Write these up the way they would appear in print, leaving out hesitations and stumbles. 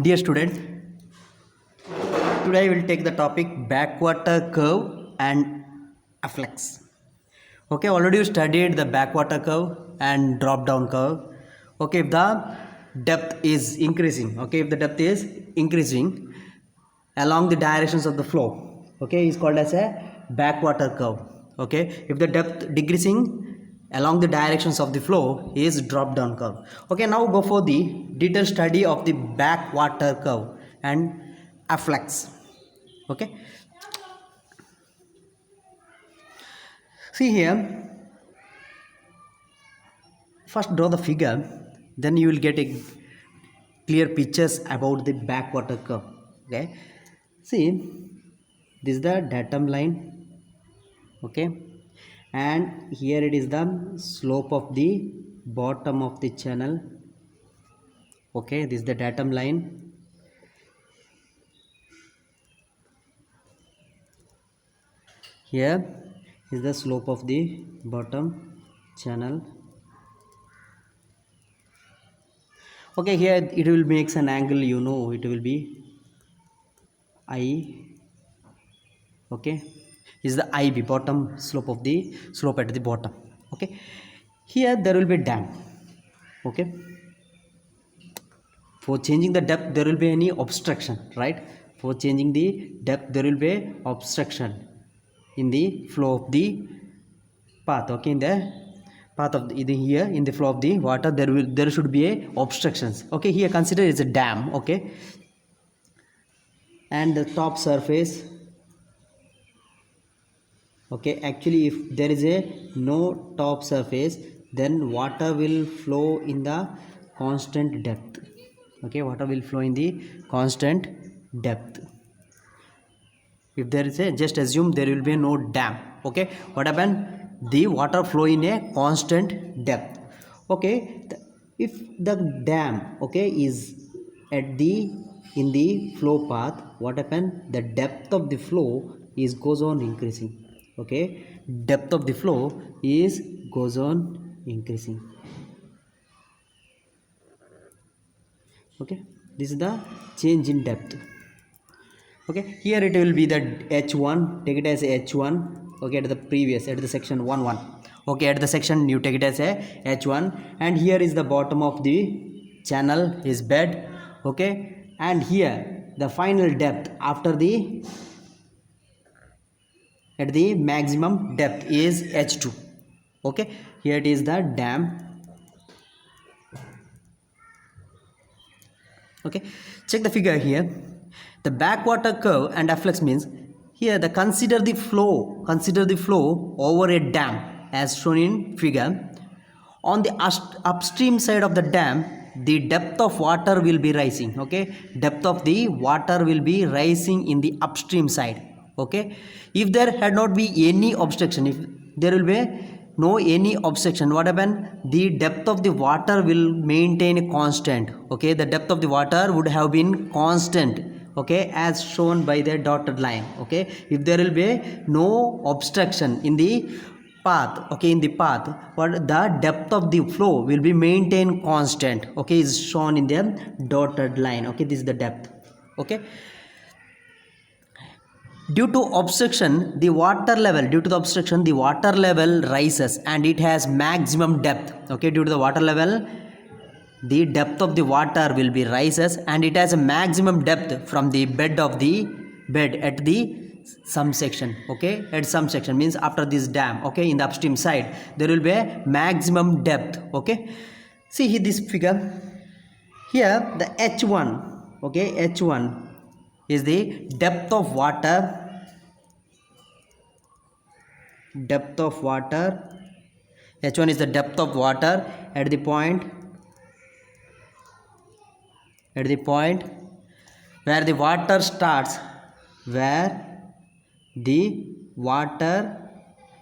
Dear student, today I will take the topic backwater curve and afflux. Okay, already you studied the backwater curve and drop down curve. Okay, if the depth is increasing, along the directions of the flow, okay, is called as a backwater curve. Okay, if the depth decreasing along the directions of the flow is drop down curve. Okay, now go for the detailed study of the backwater curve and afflux. Okay, see here, first draw the figure, then you will get a clear pictures about the backwater curve. Okay, see, this is the datum line. Okay, and here it is the slope of the bottom of the channel. Okay, this is the datum line. Here is the slope of the bottom channel. Okay, here it will makes an angle, you know, it will be I. Okay, is the IB, bottom slope of the slope at the bottom. Okay, here there will be dam. Okay, for changing the depth there will be any obstruction, right? For changing the depth there will be obstruction in the flow of the path. Okay, in the path of the here in the flow of the water there should be a obstructions. Okay, here consider it's a dam. Okay, and the top surface. Okay, actually if there is a no top surface, then water will flow in the constant depth. Okay, water will flow in the constant depth. If there is a, just assume there will be no dam. Okay, what happen, the water flow in a constant depth. Okay, if the dam, okay, is at the in the flow path, what happen, the depth of the flow is goes on increasing. Okay, depth of the flow is goes on increasing. Okay, this is the change in depth. Okay, here it will be the h1, take it as h1. Okay, at the previous, at the section 1 okay, at the section you take it as a h1, and here is the bottom of the channel is bed. Okay, and here the final depth after the at the maximum depth is h2. Okay, here it is the dam. Okay, check the figure here. The backwater curve and afflux means here the consider the flow over a dam as shown in figure. On the upstream side of the dam, the depth of water will be rising. Okay, depth of the water will be rising in the upstream side. Okay, if there had not be any obstruction, if there will be no any obstruction, what happen, the depth of the water will maintain constant. Okay, the depth of the water would have been constant. Okay, as shown by the dotted line. Okay, if there will be no obstruction in the path, okay, in the path, what the depth of the flow will be maintained constant. Okay, is shown in the dotted line. Okay, this is the depth. Okay, due to obstruction the water level rises and it has maximum depth. Okay, due to the water level the depth of the water will be rises and it has a maximum depth from the bed at the some section. Okay, at some section means after this dam. Okay, in the upstream side there will be a maximum depth. Okay, see here this figure, here the h1. Okay, h1 is the depth of water h1 is the depth of water at the point where the water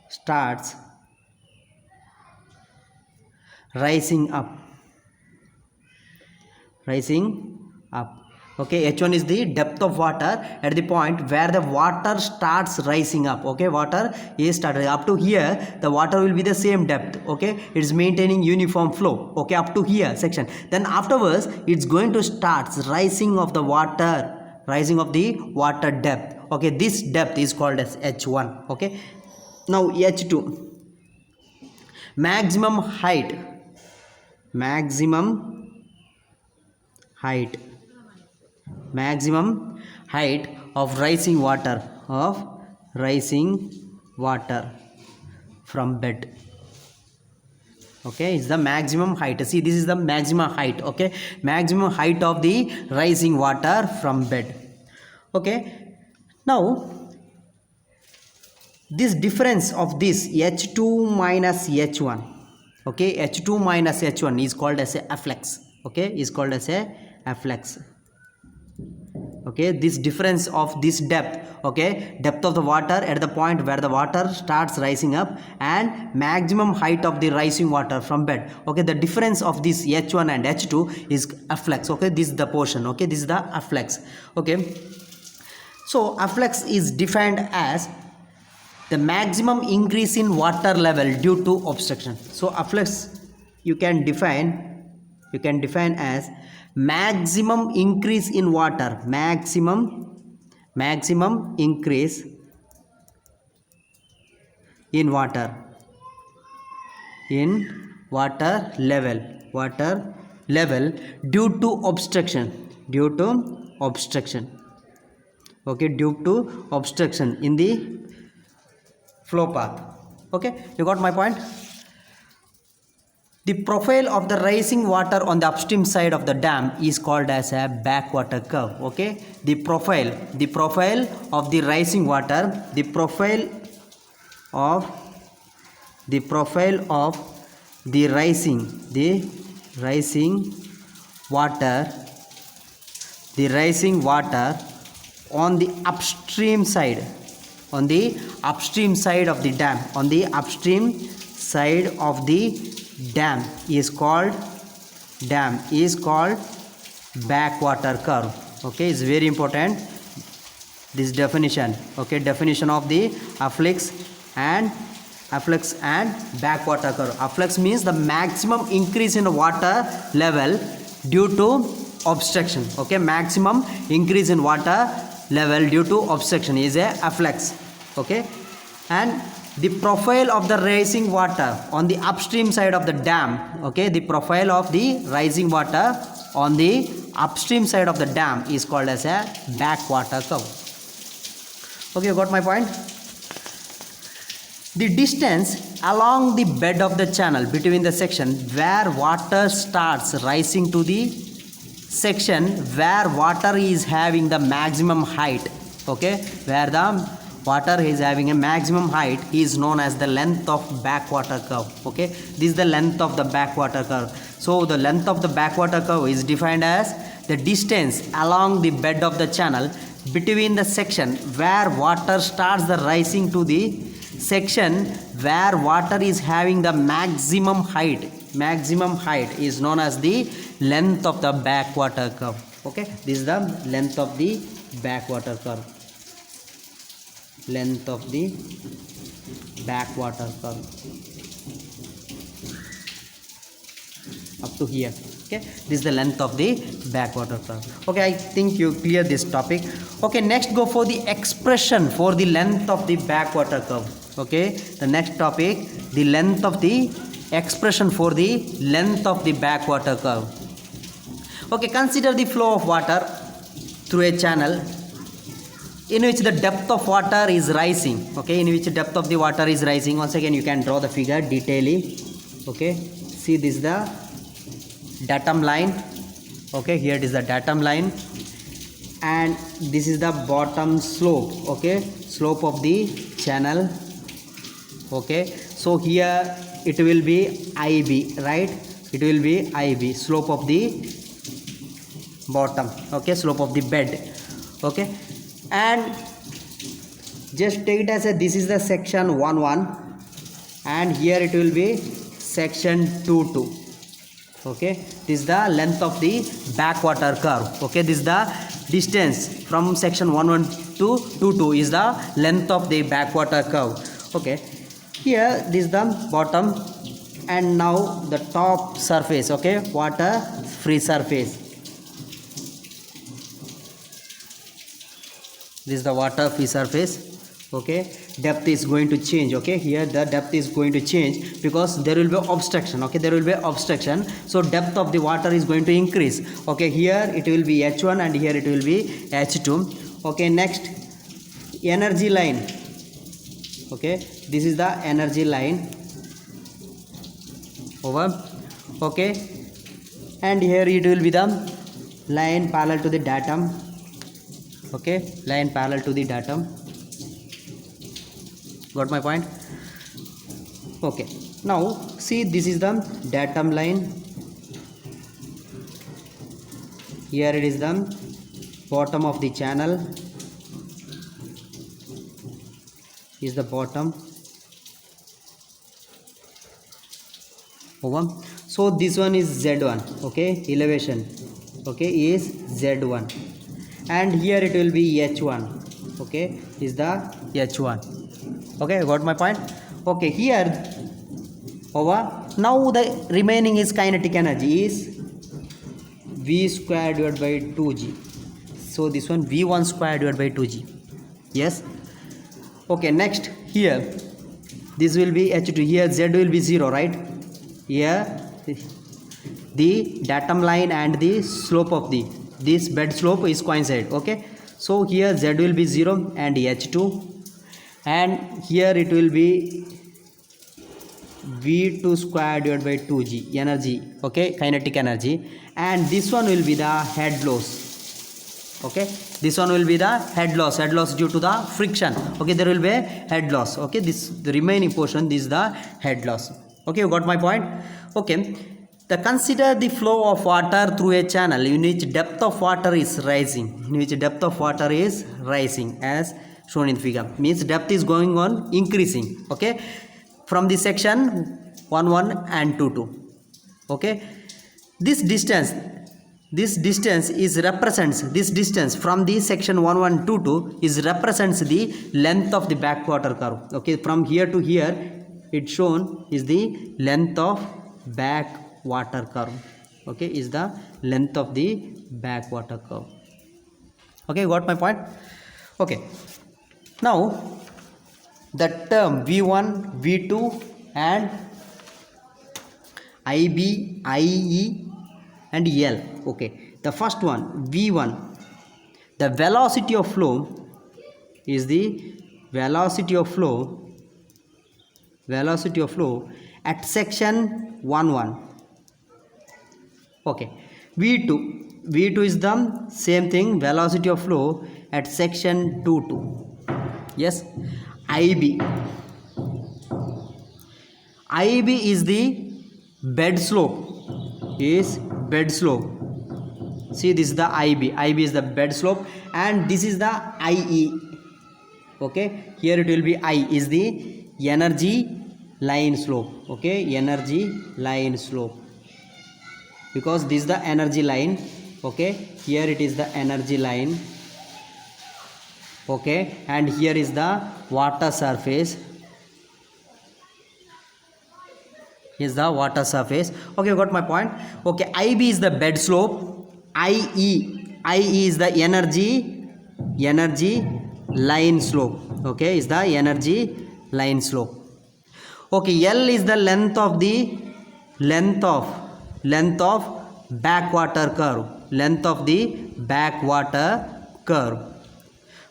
starts rising up. Okay, h1 is the depth of water at the point where the water starts rising up. Okay, water is started up to here, the water will be the same depth. Okay, it's maintaining uniform flow. Okay, up to here section, then afterwards it's going to start rising of the water, rising of the water depth. Okay, this depth is called as h1. Okay, now h2, maximum height, maximum height, maximum height of rising water, of rising water from bed. Okay, is the maximum height. See, this is the maximum height. Okay, maximum height of the rising water from bed. Okay, now this difference of this h2 minus h1, okay, h2 minus h1 is called as a afflux. Okay, is called as a afflux. Okay, this difference of this depth, okay, depth of the water at the point where the water starts rising up and maximum height of the rising water from bed. Okay, the difference of this h1 and h2 is afflux. Okay, this is the portion. Okay, this is the afflux. Okay, so afflux is defined as the maximum increase in water level due to obstruction. So afflux you can define as maximum increase in water, maximum increase in water level due to obstruction, okay, due to obstruction in the flow path. Okay, you got my point. The profile of the rising water on the upstream side of the dam is called as a backwater curve. Okay, the profile of the rising water, the profile of the rising water on the upstream side, on the upstream side of the dam, on the upstream side of the dam is called backwater curve. Okay, it's very important, this definition. Okay, definition of the afflux and backwater curve. Afflux means the maximum increase in water level due to obstruction. Okay, maximum increase in water level due to obstruction is a afflux. Okay, and the profile of the rising water on the upstream side of the dam, okay, the profile of the rising water on the upstream side of the dam is called as a backwater curve. Okay, you got my point. The distance along the bed of the channel between the section where water starts rising to the section where water is having the maximum height, okay, where the water is having a maximum height is known as the length of backwater curve. Okay, this is the length of the backwater curve. So the length of the backwater curve is defined as the distance along the bed of the channel between the section where water starts the rising to the section where water is having the maximum height is known as the length of the backwater curve. Okay, this is the length of the backwater curve, length of the backwater curve up to here. Okay, this is the length of the backwater curve. Okay, I think you clear this topic. Okay, next go for the expression for the length of the backwater curve. Okay, the next topic, the length of the expression for the length of the backwater curve. Okay, consider the flow of water through a channel in which the depth of water is rising. Okay, in which depth of the water is rising. Once again you can draw the figure detailing. Okay, see, this is the datum line. Okay, here it is the datum line and this is the bottom slope. Okay, slope of the channel. Okay, so here it will be IB, right? It will be IB, slope of the bottom. Okay, slope of the bed. Okay, and just take it as a, this is the section 1 1 and here it will be section 2 2. Okay, this is the length of the backwater curve. Okay, this is the distance from section 11 to 22 is the length of the backwater curve. Okay, here this is the bottom and now the top surface. Okay, water free surface. This is the water free surface. Okay, depth is going to change. Okay, here the depth is going to change because there will be obstruction. Okay, there will be obstruction, so depth of the water is going to increase. Okay, here it will be h1 and here it will be h2. Okay, next energy line. Okay, this is the energy line over. Okay, and here it will be the line parallel to the datum. Okay, line parallel to the datum. Got my point? Okay, now see, this is the datum line. Here it is the bottom of the channel. Is the bottom over. So this one is Z1. Okay, elevation. Okay, is Z1, and here it will be H1. Okay, is the H1. Okay, got my point? Okay, here over. Now the remaining is kinetic energy is V square divided by 2g. So this one V1 square divided by 2g. Yes. Okay, next here this will be H2. Here Z will be 0, right? Here the datum line and the slope of this bed slope is coincide. Okay, so here Z will be 0 and H2, and here it will be V2 square divided by 2g energy. Okay, kinetic energy, and this one will be the head loss. Okay, this one will be the head loss due to the friction. Okay, there will be head loss. Okay, this the remaining portion, this is the head loss. Okay, you got my point? Okay, consider the flow of water through a channel in which depth of water is rising. As shown in figure, means depth is going on increasing. Okay, from the section 11 and 22. Okay, this distance from the section 11 to 22 is represents the length of the backwater curve. Okay, from here to here it shown is the length of backwater curve. Okay, is the length of the backwater curve. Okay, got my point? Okay, now the term V1, V2 and IB, IE and L. Okay, the first one V1, the velocity of flow is the velocity of flow at section 11. Okay, V2 is the same thing, velocity of flow at section 22. Yes, IB is the bed slope. See, this is the IB is the bed slope, and this is the IE. Okay, here it will be I is the energy line slope. Okay, energy line slope, because this is the energy line. Okay, here it is the energy line. Okay, and here is the water surface. Okay, got my point? Okay, IB is the bed slope. IE is the energy line slope. Okay, is the energy line slope. Okay, L is the length of backwater curve.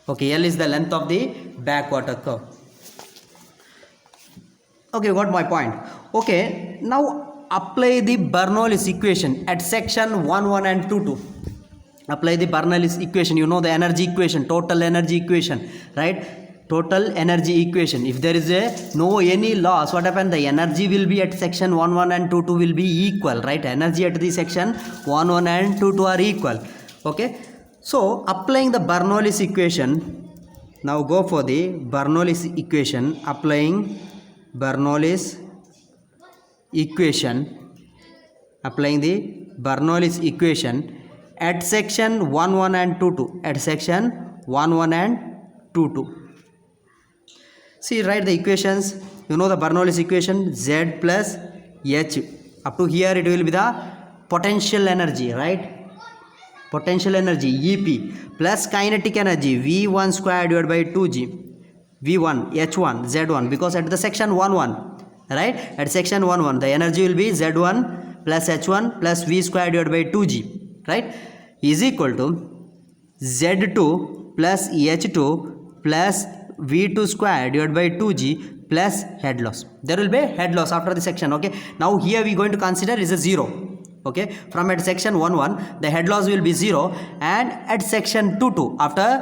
Okay, L is the length of the backwater curve. Okay, got my point? Okay, now apply the Bernoulli's equation at section 11 and 22. Apply the Bernoulli's equation. You know the energy equation, total energy equation, right? Total energy equation. If there is any loss, what happens? The energy will be at section 11 and 22 will be equal, right? Energy at the section 11 and 22 are equal. Okay, so applying the Bernoulli's equation, now go for the Bernoulli's equation. Applying Bernoulli's equation, applying the Bernoulli's equation at section 11 and 22, at section 11 and 22. See, write the equations. You know the Bernoulli's equation, Z plus H. Up to here it will be the potential energy, right? Potential energy EP plus kinetic energy V1 square divided by 2G. V1, H1, Z1, because at the section 11, right? At section 11, the energy will be Z1 plus H1 plus V square divided by 2G, right? Is equal to Z2 plus H2 plus V2 square divided by 2G plus head loss. There will be head loss after the section, okay? Now here we are going to consider is a 0, okay? From at section 11, the head loss will be 0, and at section 22, after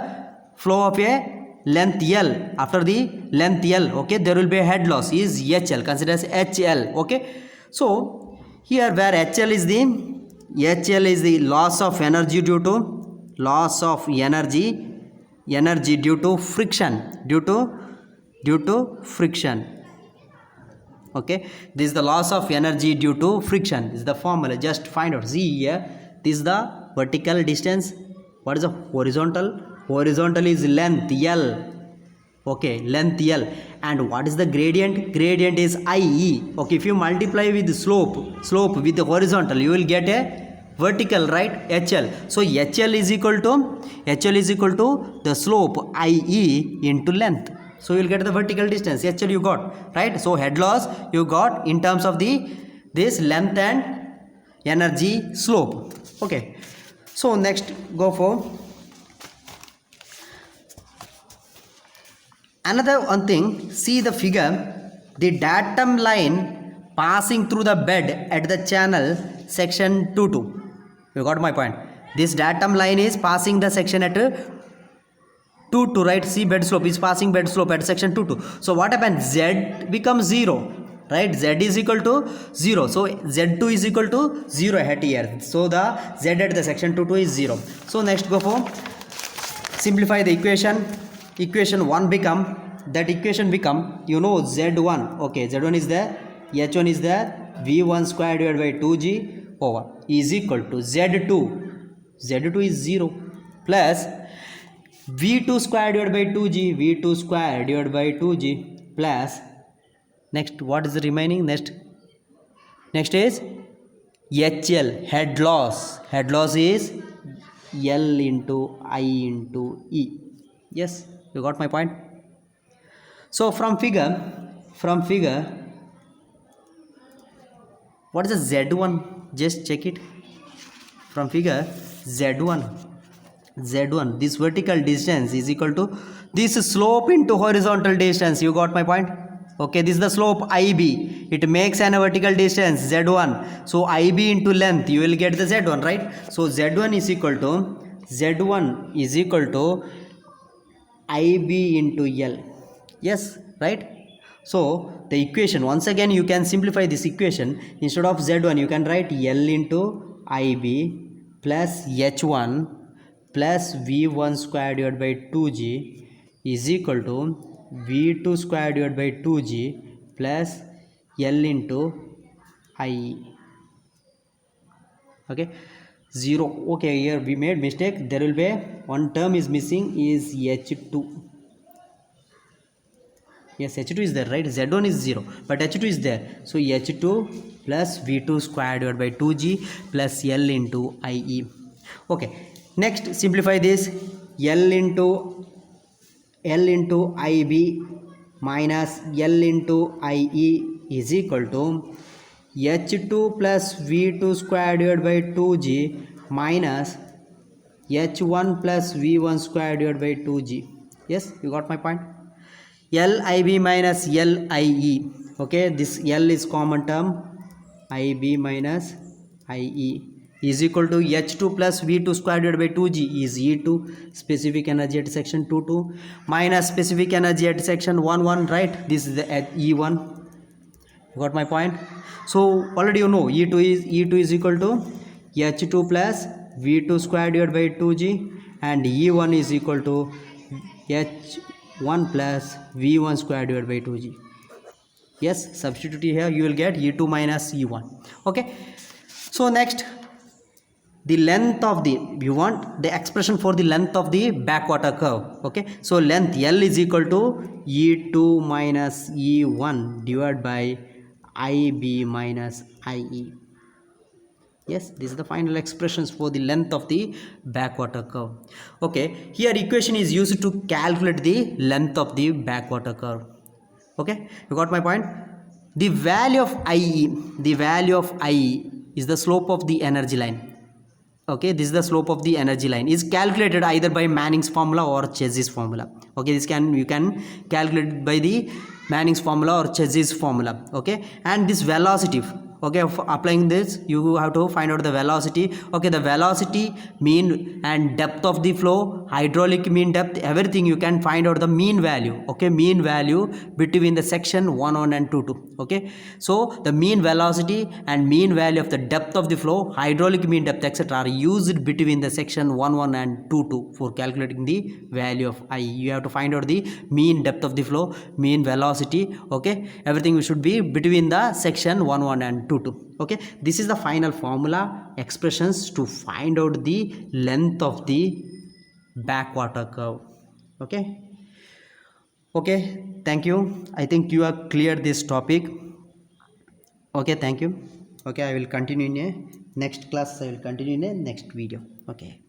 flow of a length L, after the length L, okay, there will be a head loss is HL, consider as HL, okay? So here where HL is the loss of energy due to energy due to friction, due to friction, okay? This is the loss of energy due to friction. This is the formula, just find out. See here, this is the vertical distance. What is the horizontal is length L, okay, length L. And what is the gradient is IE, okay? If you multiply with the slope with the horizontal, you will get a vertical, right? HL. So HL is equal to the slope IE into length. So you will get the vertical distance HL you got, right? So head loss you got in terms of this length and energy slope, okay? So next go for another one thing. See the figure, the datum line passing through the bed at the channel section 22. You got my point. This datum line is passing the section at 22, right? See, bed slope is passing bed slope at section 22. So what happens? Z becomes 0, right? Z is equal to 0. So Z2 is equal to 0 at here. So the Z at the section 22 is 0. So next go for simplify the equation. Equation 1 become, you know, Z1, okay, Z1 is there, H1 is there, V1 square divided by 2G over is equal to Z2 is 0 plus V2 square divided by 2G, plus next what is the remaining, next is HL, head loss is L into I into E. Yes, you got my point. So from figure, what is the Z1? Just check it. From figure, Z1, this vertical distance is equal to this slope into horizontal distance. You got my point? Okay, this is the slope IB. It makes an vertical distance Z1. So IB into length, you will get the Z1, right? So Z1 is equal to IB into L. Yes, right? So the equation, once again you can simplify this equation. Instead of Z1 you can write L into IB plus H1 plus V1 square divided by 2G is equal to V2 square divided by 2G plus L into IE. Okay, 0. Okay, here we made mistake. There will be one term is missing, is H2. Yes, H2 is there, right? Z1 is 0, but H2 is there. So H2 plus V2 square divided by 2G plus L into IE. Okay, next simplify this. L into IB minus L into IE is equal to H2 plus V2 square divided by 2G minus H1 plus V1 square divided by 2G. Yes, you got my point. LIB minus LIE. Okay, this L is common term. IB minus IE is equal to H2 plus V2 square divided by 2G is E2, specific energy at section 22, minus specific energy at section 11, right? This is the at E1. You got my point? So already you know E2 is equal to H2 plus V2 square divided by 2G, and E1 is equal to H1 plus V1 square divided by 2G. Yes, substitute here, you will get E2 minus E1. Okay, So next, the length of the, you want the expression for the length of the backwater curve. Okay, so length L is equal to E2 minus E1 divided by IB minus IE. Yes, this is the final expressions for the length of the backwater curve. Okay, here equation is used to calculate the length of the backwater curve. Okay, you got my point. The value of IE, the value of IE is the slope of the energy line. Okay, this is the slope of the energy line, is calculated either by Manning's formula or Chez's formula. Okay, this can, you can calculate by the Manning's formula or Chez's formula. Okay, and this velocity, okay, for applying this you have to find out the velocity. Okay, the velocity, mean and depth of the flow, hydraulic mean depth, everything you can find out the mean value. Okay, mean value between the section 1 and 2. Okay, so the mean velocity and mean value of the depth of the flow, hydraulic mean depth, etc. are used between the section 1 and 2 for calculating the value of I. You have to find out the mean depth of the flow, mean velocity. Okay, everything should be between the section 1 and 2. Okay, this is the final formula expressions to find out the length of the backwater curve. Okay, okay, thank you. I think you have cleared this topic. Okay, thank you. Okay, I will continue in a next class. I will continue in a next video. Okay.